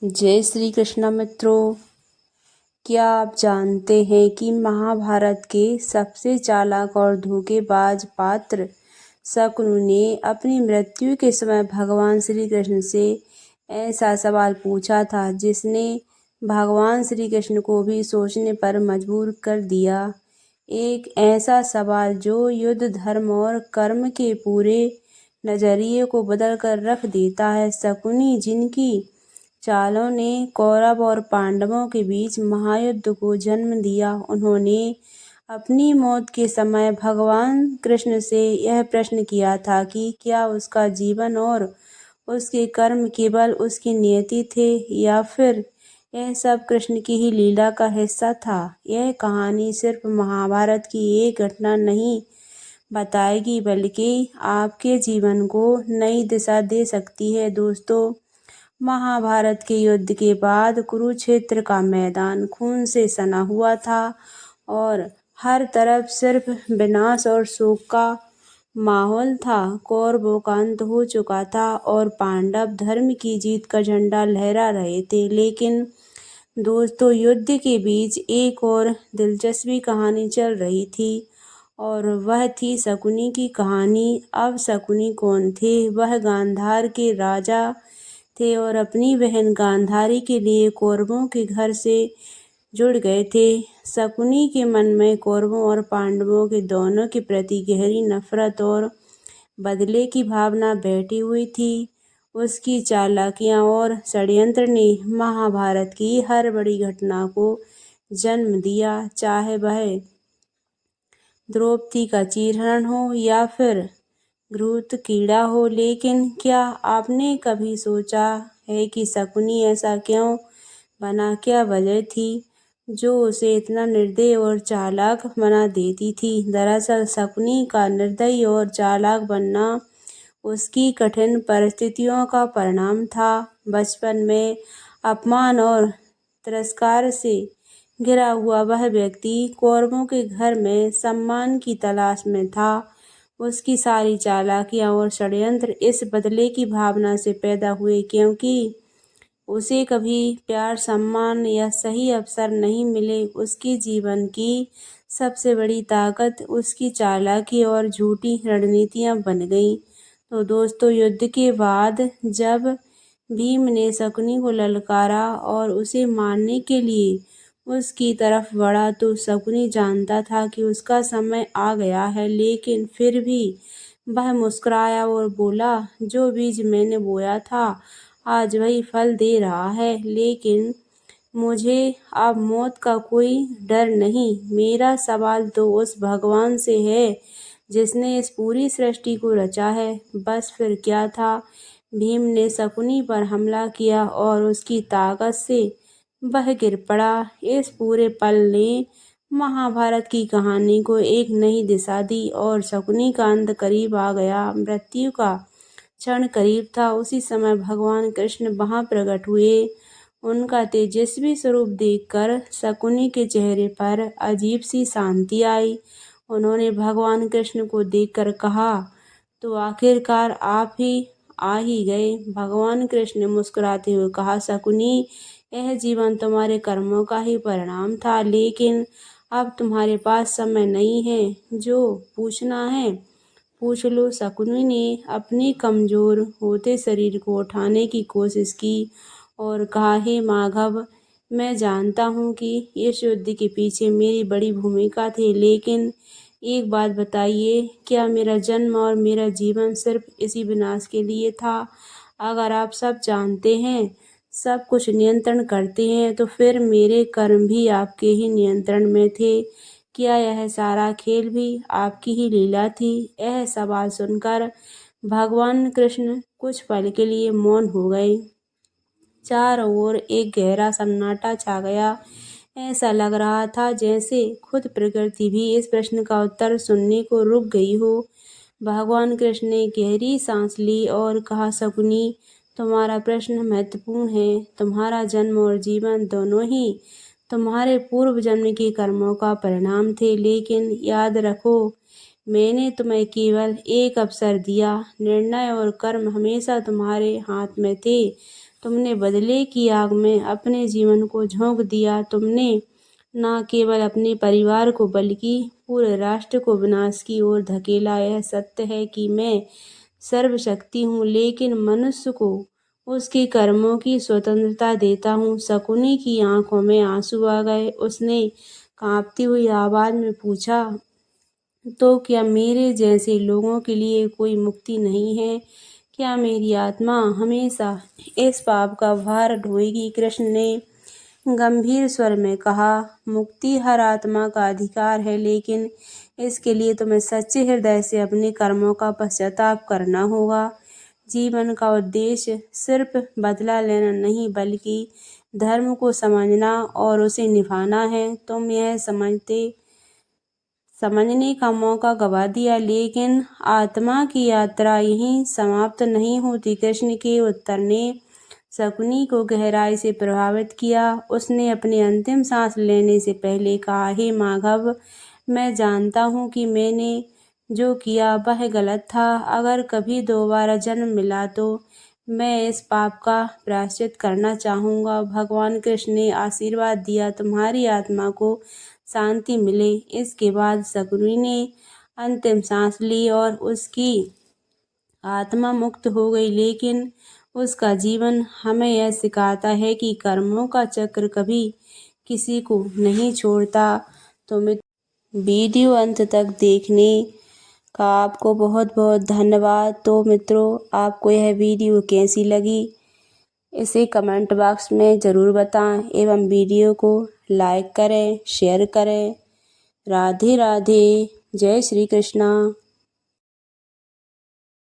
जय श्री कृष्ण मित्रों। क्या आप जानते हैं कि महाभारत के सबसे चालाक और धोखेबाज पात्र शकुनि ने अपनी मृत्यु के समय भगवान श्री कृष्ण से ऐसा सवाल पूछा था जिसने भगवान श्री कृष्ण को भी सोचने पर मजबूर कर दिया। एक ऐसा सवाल जो युद्ध, धर्म और कर्म के पूरे नजरिए को बदल कर रख देता है। शकुनि, जिनकी चालों ने कौरव और पांडवों के बीच महायुद्ध को जन्म दिया, उन्होंने अपनी मौत के समय भगवान कृष्ण से यह प्रश्न किया था कि क्या उसका जीवन और उसके कर्म केवल उसकी नियति थे या फिर यह सब कृष्ण की ही लीला का हिस्सा था। यह कहानी सिर्फ महाभारत की एक घटना नहीं बताएगी, बल्कि आपके जीवन को नई दिशा दे सकती है। दोस्तों, महाभारत के युद्ध के बाद कुरुक्षेत्र का मैदान खून से सना हुआ था और हर तरफ सिर्फ विनाश और शोक का माहौल था। कौरवों का अंत हो चुका था और पांडव धर्म की जीत का झंडा लहरा रहे थे। लेकिन दोस्तों, युद्ध के बीच एक और दिलचस्पी कहानी चल रही थी और वह थी शकुनि की कहानी। अब शकुनि कौन थे? वह गांधार के राजा थे और अपनी बहन गांधारी के लिए कौरवों के घर से जुड़ गए थे। शकुनि के मन में कौरवों और पांडवों के दोनों के प्रति गहरी नफरत और बदले की भावना बैठी हुई थी। उसकी चालाकियां और षड्यंत्र ने महाभारत की हर बड़ी घटना को जन्म दिया, चाहे वह द्रौपदी का चीरहरण हो या फिर घृत कीड़ा हो। लेकिन क्या आपने कभी सोचा है कि शकुनि ऐसा क्यों बना? क्या वजह थी जो उसे इतना निर्दयी और चालाक बना देती थी? दरअसल शकुनि का निर्दयी और चालाक बनना उसकी कठिन परिस्थितियों का परिणाम था। बचपन में अपमान और तिरस्कार से घिरा हुआ वह व्यक्ति कौरवों के घर में सम्मान की तलाश में था। उसकी सारी चालाकियां और षड्यंत्र इस बदले की भावना से पैदा हुए, क्योंकि उसे कभी प्यार, सम्मान या सही अवसर नहीं मिले। उसके जीवन की सबसे बड़ी ताकत उसकी चालाकी और झूठी रणनीतियां बन गईं। तो दोस्तों, युद्ध के बाद जब भीम ने शकुनि को ललकारा और उसे मारने के लिए उसकी तरफ बढ़ा, तो शकुनि जानता था कि उसका समय आ गया है। लेकिन फिर भी वह मुस्कुराया और बोला, जो बीज मैंने बोया था आज वही फल दे रहा है। लेकिन मुझे अब मौत का कोई डर नहीं। मेरा सवाल तो उस भगवान से है जिसने इस पूरी सृष्टि को रचा है। बस फिर क्या था? भीम ने शकुनि पर हमला किया और उसकी ताकत से वह गिर पड़ा। इस पूरे पल ने महाभारत की कहानी को एक नई दिशा दी और शकुनि का अंत करीब आ गया। मृत्यु का क्षण करीब था। उसी समय भगवान कृष्ण वहां प्रकट हुए। उनका तेजस्वी स्वरूप देखकर शकुनि के चेहरे पर अजीब सी शांति आई। उन्होंने भगवान कृष्ण को देखकर कहा, तो आखिरकार आप ही आ ही गए। भगवान कृष्ण ने मुस्कुराते हुए कहा, शकुनि, यह जीवन तुम्हारे कर्मों का ही परिणाम था, लेकिन अब तुम्हारे पास समय नहीं है। जो पूछना है पूछ लो। शकुनि ने अपने कमजोर होते शरीर को उठाने की कोशिश की और कहा, हे माधव, मैं जानता हूँ कि इस युद्ध के पीछे मेरी बड़ी भूमिका थी, लेकिन एक बात बताइए, क्या मेरा जन्म और मेरा जीवन सिर्फ इसी विनाश के लिए था? अगर आप सब जानते हैं, सब कुछ नियंत्रण करते हैं, तो फिर मेरे कर्म भी आपके ही नियंत्रण में थे। क्या यह सारा खेल भी आपकी ही लीला थी? यह सवाल सुनकर भगवान कृष्ण कुछ पल के लिए मौन हो गए। चारों ओर एक गहरा सन्नाटा छा गया। ऐसा लग रहा था जैसे खुद प्रकृति भी इस प्रश्न का उत्तर सुनने को रुक गई हो। भगवान कृष्ण ने गहरी सांस ली और कहा, शकुनि, तुम्हारा प्रश्न महत्वपूर्ण है। तुम्हारा जन्म और जीवन दोनों ही तुम्हारे पूर्व जन्म के कर्मों का परिणाम थे, लेकिन याद रखो, मैंने तुम्हें केवल एक अवसर दिया। निर्णय और कर्म हमेशा तुम्हारे हाथ में थे। तुमने बदले की आग में अपने जीवन को झोंक दिया। तुमने न केवल अपने परिवार को बल्कि पूरे राष्ट्र को विनाश की ओर धकेला। यह सत्य है कि मैं सर्वशक्ति हूँ, लेकिन मनुष्य को उसके कर्मों की स्वतंत्रता देता हूँ। शकुनी की आंखों में आंसू आ गए। उसने कांपती हुई आवाज में पूछा, तो क्या मेरे जैसे लोगों के लिए कोई मुक्ति नहीं है? क्या मेरी आत्मा हमेशा इस पाप का भार ढोएगी? कृष्ण ने गंभीर स्वर में कहा, मुक्ति हर आत्मा का अधिकार है, लेकिन इसके लिए तुम्हें सच्चे हृदय से अपने कर्मों का पश्चाताप करना होगा। जीवन का उद्देश्य सिर्फ बदला लेना नहीं, बल्कि धर्म को समझना और उसे निभाना है। तुम यह समझने का मौका गवा दिया, लेकिन आत्मा की यात्रा यहीं समाप्त नहीं होती। कृष्ण के उत्तर ने शकुनी को गहराई से प्रभावित किया। उसने अपने अंतिम सांस लेने से पहले कहा, हे माधव, मैं जानता हूँ कि मैंने जो किया वह गलत था। अगर कभी दोबारा जन्म मिला तो मैं इस पाप का प्रायश्चित करना चाहूँगा। भगवान कृष्ण ने आशीर्वाद दिया, तुम्हारी आत्मा को शांति मिले। इसके बाद शकुनी ने अंतिम सांस ली और उसकी आत्मा मुक्त हो गई। लेकिन उसका जीवन हमें यह सिखाता है कि कर्मों का चक्र कभी किसी को नहीं छोड़ता। तो वीडियो अंत तक देखने का आपको बहुत बहुत धन्यवाद। तो मित्रों, आपको यह वीडियो कैसी लगी इसे कमेंट बॉक्स में ज़रूर बताएं एवं वीडियो को लाइक करें, शेयर करें। राधे राधे। जय श्री कृष्णा।